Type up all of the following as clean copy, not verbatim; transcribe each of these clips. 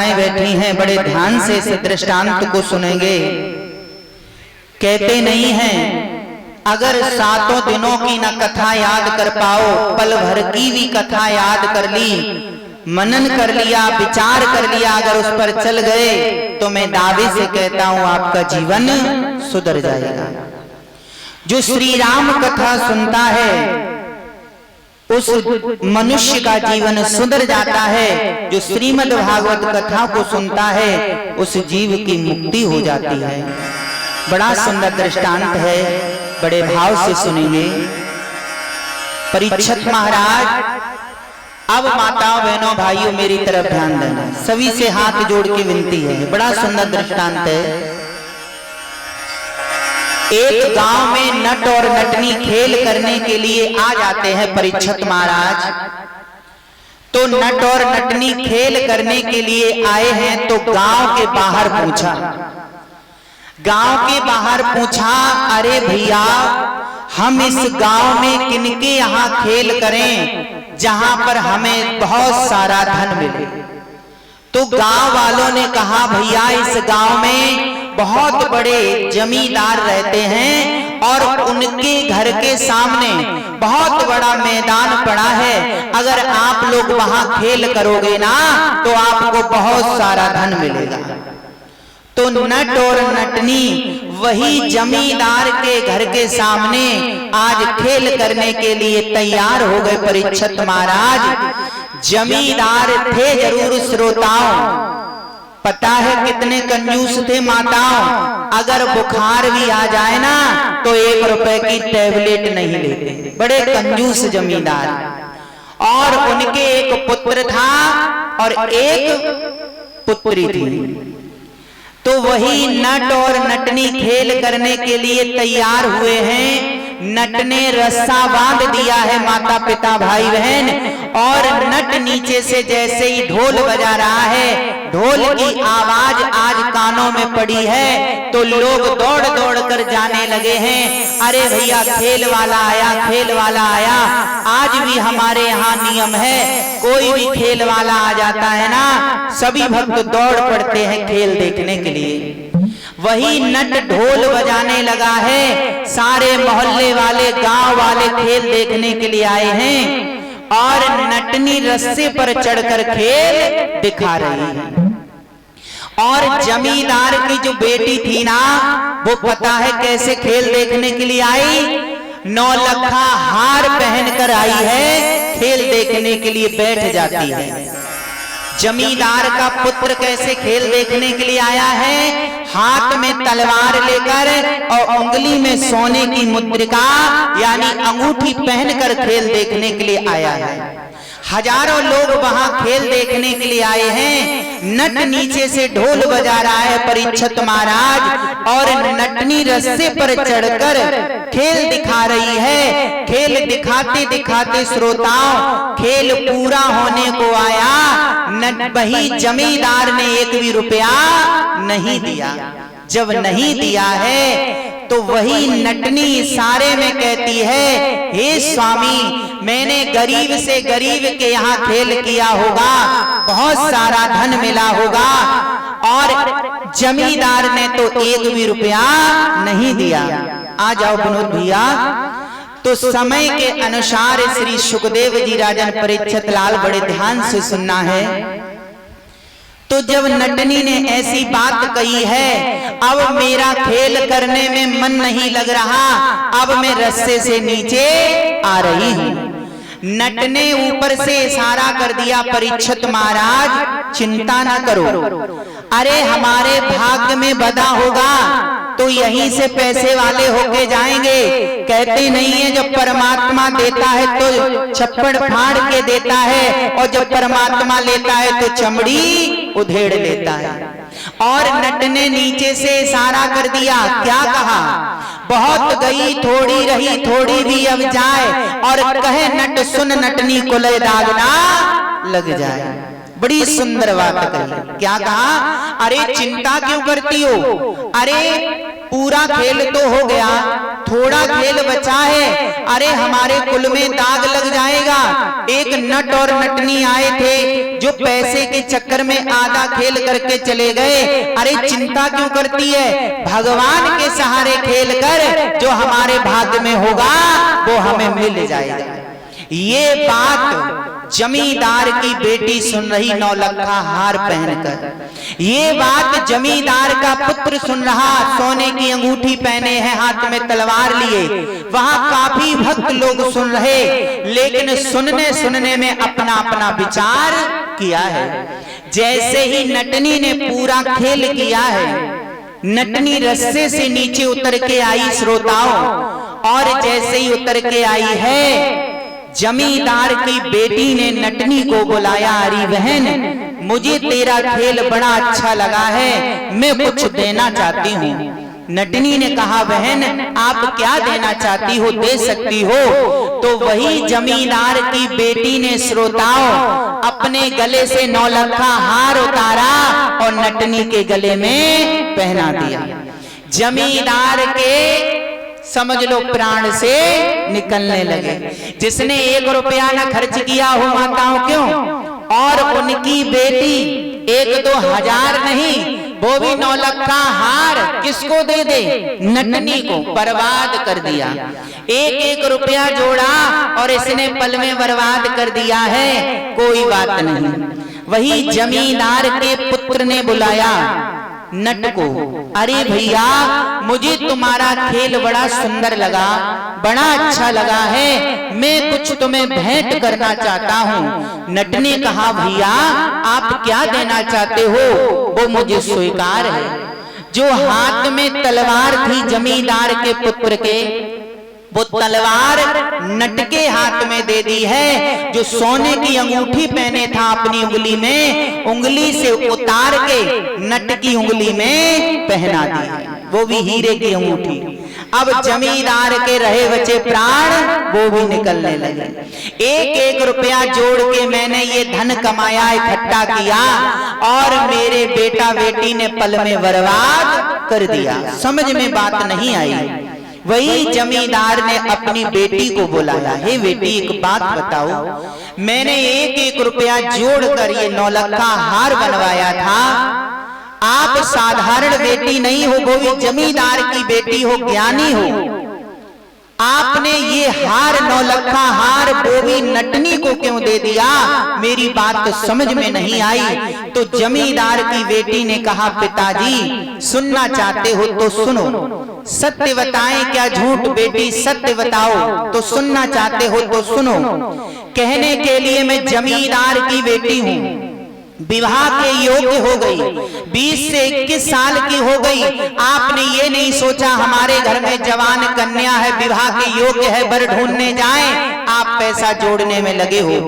माताएं बैठी हैं, बड़े ध्यान से इस दृष्टांत को सुनेंगे। कहते नहीं हैं अगर 7 दिनों की न कथा याद कर पाओ, पल भर की भी कथा याद कर ली, मनन कर लिया, विचार कर लिया, अगर उस पर चल गए तो मैं दावे से कहता हूं आपका जीवन सुधर जाएगा। जो श्री राम कथा सुनता है उस मनुष्य का जीवन सुधर जाता है। जो श्रीमद् भागवत कथा को सुनता है उस जीव की मुक्ति हो जाती है। बड़ा सुंदर दृष्टांत है, बड़े भाव से सुनेंगे। परीक्षित महाराज, अब माताओं बहनों भाइयों मेरी तरफ ध्यान देना, सभी से हाथ जोड़ के विनती है। बड़ा सुंदर दृष्टांत है। एक गांव में नट और नटनी खेल करने के लिए आ जाते हैं परीक्षित महाराज। तो नट और नटनी खेल करने के लिए आए हैं तो गांव के बाहर पूछा, अरे भैया हम इस गांव में किनके यहाँ खेल करें जहां पर हमें बहुत सारा धन मिले। तो गांव वालों ने कहा भैया इस गांव में बहुत बड़े जमींदार रहते हैं और उनके घर के सामने बहुत बड़ा मैदान पड़ा है, अगर आप लोग वहां खेल करोगे ना तो आपको बहुत सारा धन मिलेगा। तो नट और नटनी वही जमींदार के घर के सामने आज खेल करने के लिए तैयार हो गए। परीक्षित महाराज जमींदार थे जरूर श्रोताओं, पता है कितने कंजूस थे माताओं, अगर बुखार भी आ जाए ना तो 1 रुपए की टैबलेट नहीं लेते, बड़े कंजूस जमींदार। और उनके एक पुत्र था और एक पुत्री थी। तो वही नट और नटनी खेल करने के लिए तैयार हुए हैं। नट ने रस्सा बांध दिया है माता पिता भाई बहन, और नट नीचे से जैसे ही ढोल बजा रहा है, ढोल की आवाज आज कानों में पड़ी है तो लोग दौड़ दौड़ कर जाने लगे हैं। अरे भैया खेल वाला आया, खेल वाला आया। आज भी हमारे यहाँ नियम है, कोई भी खेल वाला आ जाता है ना सभी भक्त दौड़ पड़ते हैं खेल देखने के लिए। वही नट ढोल बजाने लगा है, सारे मोहल्ले वाले गांव वाले खेल देखने के लिए आए हैं और नटनी रस्से पर चढ़कर खेल दिखा रही है। और जमींदार की जो बेटी थी ना वो पता है कैसे खेल देखने के लिए आई, 9 लखा हार पहनकर आई है, खेल देखने के लिए बैठ जाती है। जमींदार का पुत्र कैसे खेल देखने के लिए आया है, हाथ में तलवार लेकर और उंगली में सोने की मुद्रिका यानी अंगूठी पहनकर खेल देखने के लिए आया है। हजारों लोग वहां खेल देखने के लिए आए हैं। नट नीचे से ढोल बजा रहा है परीक्षित महाराज और नटनी रस्से पर चढ़कर खेल दिखा रही है। खेल दिखाते दिखाते श्रोताओं खेल पूरा होने को आया, वही जमींदार ने 1 भी रुपया नहीं दिया। जब नहीं दिया है तो वही नटनी सारे में कहती है, हे स्वामी मैंने गरीब से गरीब के यहाँ खेल किया होगा, बहुत सारा धन मिला होगा और जमींदार ने तो 1 भी रुपया नहीं दिया। आ जाओ विनोद भैया। तो समय के अनुसार श्री सुखदेव जी राजन परीक्षित लाल बड़े ध्यान से सुनना है। तो जब नटनी ने ऐसी बात कही है, अब मेरा खेल करने में मन नहीं लग रहा, अब मैं रस्से से नीचे आ रही हूं। नट ने ऊपर से इशारा कर दिया, परीक्षित महाराज चिंता ना करो, अरे हमारे भाग्य में बधा होगा तो यहीं से पैसे वाले होके जाएंगे। कहते नहीं है जब परमात्मा देता है तो छप्पड़ फाड़ के देता है और जब परमात्मा लेता है तो चमड़ी उधेड़ लेता है। और नट ने नीचे से इशारा कर दिया, क्या कहा, बहुत गई थोड़ी रही थोड़ी भी अब जाए, और कहे नट सुन नटनी को ले दाग ना लग जाए। बड़ी सुंदर बात कही। क्या कहा, अरे चिंता क्यों करती हो, अरे पूरा खेल तो हो गया, थोड़ा खेल बचा है, अरे हमारे कुल में दाग लग जाएगा। एक नट और नटनी आए थे जो पैसे के चक्कर में आधा खेल करके चले गए। अरे चिंता क्यों करती है, भगवान के सहारे खेल कर जो हमारे भाग्य में होगा वो हमें मिल जाएगा। ये बात जमींदार की बेटी सुन रही नौलखा हार पहनकर, ये बात जमींदार का पुत्र सुन रहा, सोने की अंगूठी पहने हैं, हाथ में तलवार लिए। वहां काफी भक्त लोग सुन रहे, लेकिन सुनने सुनने में अपना अपना विचार किया है। जैसे ही नटनी ने पूरा खेल किया है, नटनी रस्से से नीचे उतर के आई श्रोताओं, और जैसे ही उतर के आई है, जमींदार की बेटी ने नटनी को बुलाया, अरे बहन मुझे तेरा खेल बड़ा अच्छा लगा है, मैं कुछ देना चाहती हूँ। नटनी ने कहा, बहन आप क्या देना चाहती हो, दे सकती हो। तो वही जमींदार की बेटी ने श्रोताओं अपने गले से नौलखा हार उतारा और नटनी के गले में पहना दिया। जमींदार के समझ लो प्राण से निकलने लगे। जिसने 1 रुपया न खर्च किया हो माताओं क्यों, और उनकी बेटी 1-2 हजार नहीं, वो भी नौलखा हार किसको दे दे, नटनी को, बर्बाद कर दिया। 1-1 रुपया जोड़ा और इसने पल में बर्बाद कर दिया है। कोई बात नहीं। वही जमींदार के पुत्र ने बुलाया नट को, अरे भैया मुझे तुम्हारा खेल बड़ा सुंदर लगा, बड़ा अच्छा लगा है, मैं कुछ तुम्हें भेंट करना चाहता हूँ। नट ने कहा, भैया आप क्या देना चाहते हो, वो मुझे स्वीकार है। जो हाथ में तलवार थी जमींदार के पुत्र के, वो तलवार नट के हाथ में दे दी है। जो सोने की अंगूठी पहने था अपनी उंगली में, उंगली से उतार के नट की उंगली में पहना दी, वो भी हीरे की अंगूठी। अब जमींदार के रहे बचे प्राण वो भी निकलने लगे। 1-1 रुपया जोड़ के मैंने ये धन कमाया, इकट्ठा किया, और मेरे बेटा बेटी ने पल में बर्बाद कर दिया। समझ में बात नहीं आई। वही जमींदार ने अपनी बेटी को बुलाया, हे बेटी एक बात बताओ, मैंने 1-1 रुपया जोड़कर ये नौलखा हार बनवाया था, आप साधारण बेटी नहीं हो, वो भी जमींदार की बेटी हो, ज्ञानी हो, आपने ये हार नौलखा हार वो भी नटनी को क्यों दे दिया, मेरी बात तो समझ में नहीं आई। तो जमींदार की बेटी ने कहा, पिताजी सुनना चाहते हो तो सुनो, सत्य बताएं क्या झूठ, बेटी सत्य बताओ, तो सुनना चाहते हो तो सुनो। कहने के लिए मैं जमींदार की बेटी हूँ, विवाह के योग्य हो गई, 20 से 21 साल की हो गई। आपने ये नहीं सोचा हमारे घर में जवान कन्या है, विवाह के योग्य है, वर ढूंढने जाएं, आप पैसा जोड़ने में लगे हो।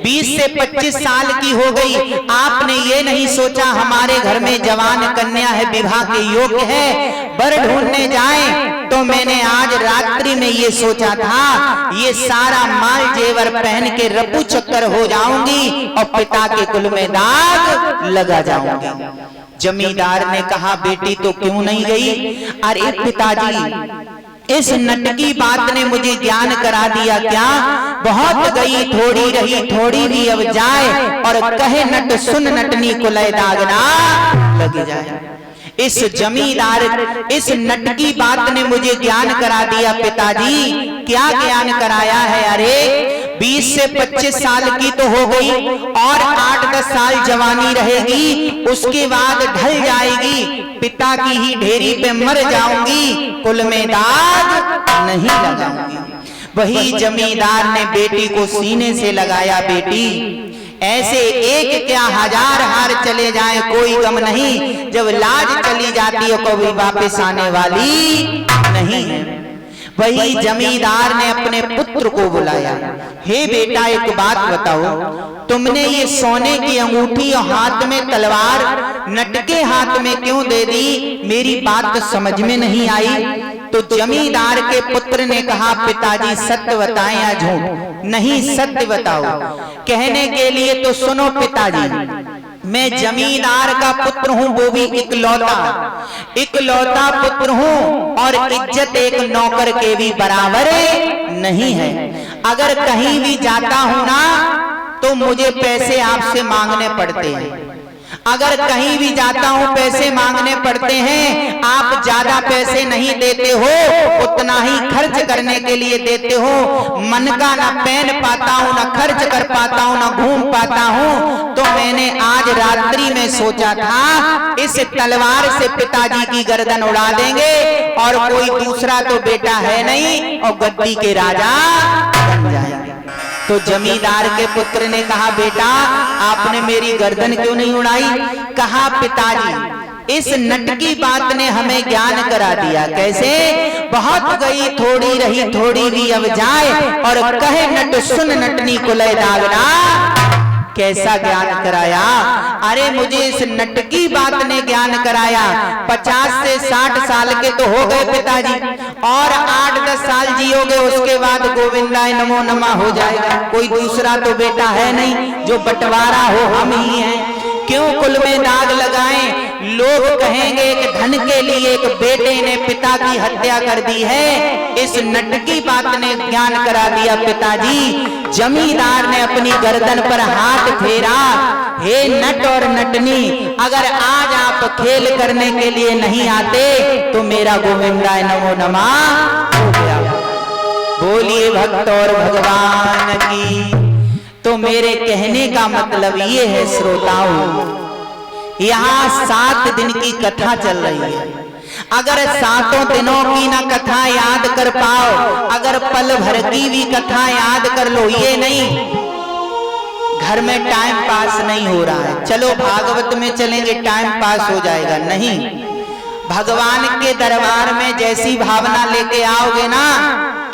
20 से 25 साल की हो गई, आपने ये नहीं सोचा हमारे घर में जवान कन्या है, विवाह के योग्य है, वर ढूंढने जाएं। तो मैंने आज रात्रि में ये सोचा था, ये सारा माल जेवर पहन के रफू चक्कर हो जाऊंगी और पिता के कुल में दाग लगा जाऊंगी। जमींदार ने कहा, बेटी तो क्यों नहीं गई? अरे पिताजी इस नट की बात ने मुझे ज्ञान करा दिया, क्या बहुत गई थोड़ी रही, थोड़ी भी अब जाए, और कहे नट सुन नटनी कुलय दागना लग जाए। इस जमींदार इस नट की बात ने मुझे ज्ञान करा दिया। पिताजी क्या ज्ञान कराया है? अरे 20 से 25 साल की तो हो गई और 8-10 साल जवानी रहेगी, उसके बाद ढल जाएगी, पिता की ही ढेरी पे मर जाऊंगी, कुल में दाग नहीं लगाऊंगी। वही जमींदार ने बेटी को सीने से लगाया, बेटी ऐसे एक क्या 1000 हार चले जाएं कोई गम नहीं, जब लाज चली जाती है कभी वापस आने वाली नहीं है। वही जमींदार ने अपने पुत्र को बुलाया, हे बेटा एक बात बताओ, तुमने ये सोने की अंगूठी और हाथ में तलवार नट के हाथ में क्यों दे दी? मेरी बात तो समझ में नहीं आई। तो जमींदार के पुत्र ने कहा, पिताजी सत्य बताएं या झूठ? नहीं सत्य बताओ। कहने के लिए तो सुनो पिताजी, मैं जमींदार का पुत्र हूँ, वो भी इकलौता पुत्र हूँ, और इज्जत एक नौकर के भी बराबर नहीं है। अगर कहीं भी जाता हूँ ना तो मुझे पैसे आपसे मांगने पड़ते हैं। अगर कहीं भी जाता हूँ पैसे मांगने पड़ते हैं, आप ज्यादा पैसे नहीं देते हो, उतना ही खर्च करने के लिए देते हो। मन का ना पहन पाता हूँ, ना खर्च कर पाता हूँ, ना घूम पाता हूँ। तो मैंने आज रात्रि में सोचा था इस तलवार से पिताजी की गर्दन उड़ा देंगे, और कोई दूसरा तो बेटा है नहीं, और गद्दी के राजा बन जाएंगे। तो जमींदार के पुत्र ने कहा, बेटा आपने मेरी गर्दन क्यों नहीं उड़ाई? कहा, पिताजी इस नट की बात ने हमें ज्ञान करा दिया। कैसे? बहुत गई थोड़ी रही थोड़ी भी अब जाए, और कहे नट सुन नटनी को लय दागना। कैसा ज्ञान कराया? अरे मुझे इस नट की बात ने ज्ञान कराया। 50 से 60 साल के तो हो गए पिताजी, और 8-10 साल जियोगे, उसके बाद गोविंदाय नमो नमः हो जाएगा। कोई दूसरा तो बेटा है नहीं, जो बंटवारा हो हम ही हैं। क्यों कुल में दाग लगाएं? लोग कहेंगे कि धन के लिए एक बेटे ने पिता की हत्या कर दी है। इस नट की बात ने ज्ञान करा दिया पिताजी। जमींदार ने अपनी गर्दन पर हाथ फेरा, हे नट और नटनी, अगर आज आप खेल करने के लिए नहीं आते तो मेरा गोविंदाय नमो नमः हो गया। बोलिए भक्त और भगवान की। तो मेरे कहने का मतलब ये है श्रोताओं, यहाँ 7 दिन की कथा चल रही है। अगर 7 दिनों की ना कथा याद कर पाओ, अगर पल भर की भी कथा याद कर लो, ये नहीं घर में टाइम पास नहीं हो रहा है, चलो भागवत में चलेंगे टाइम पास हो जाएगा, नहीं। भगवान के दरबार में जैसी भावना लेके आओगे ना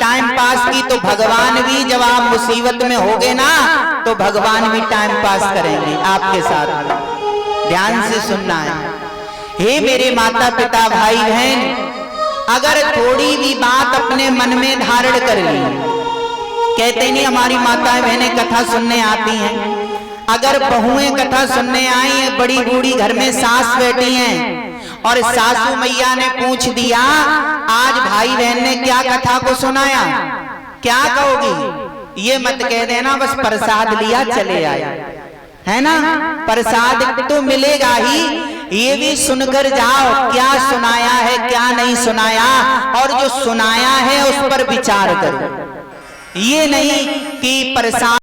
टाइम पास की, तो भगवान भी जब आप मुसीबत में होगे ना तो भगवान भी टाइम पास करेंगे आपके साथ। ध्यान से सुनना है। हे मेरे माता पिता भाई बहन, अगर थोड़ी भी बात अपने मन में धारण कर ली, कहते नहीं हमारी माताएं बहनें कथा सुनने आती हैं, अगर बहुएं कथा सुनने आई हैं, बड़ी बूढ़ी घर में सास बैठी हैं, और सासू मैया ने पूछ दिया आज भाई बहन ने क्या कथा को सुनाया, क्या कहोगी? ये मत कह देना बस प्रसाद लिया चले आए, है ना। प्रसाद तो मिलेगा ही, ये भी सुनकर जाओ क्या सुनाया है क्या नहीं सुनाया, और जो सुनाया है उस पर विचार करो। ये नहीं कि प्रसाद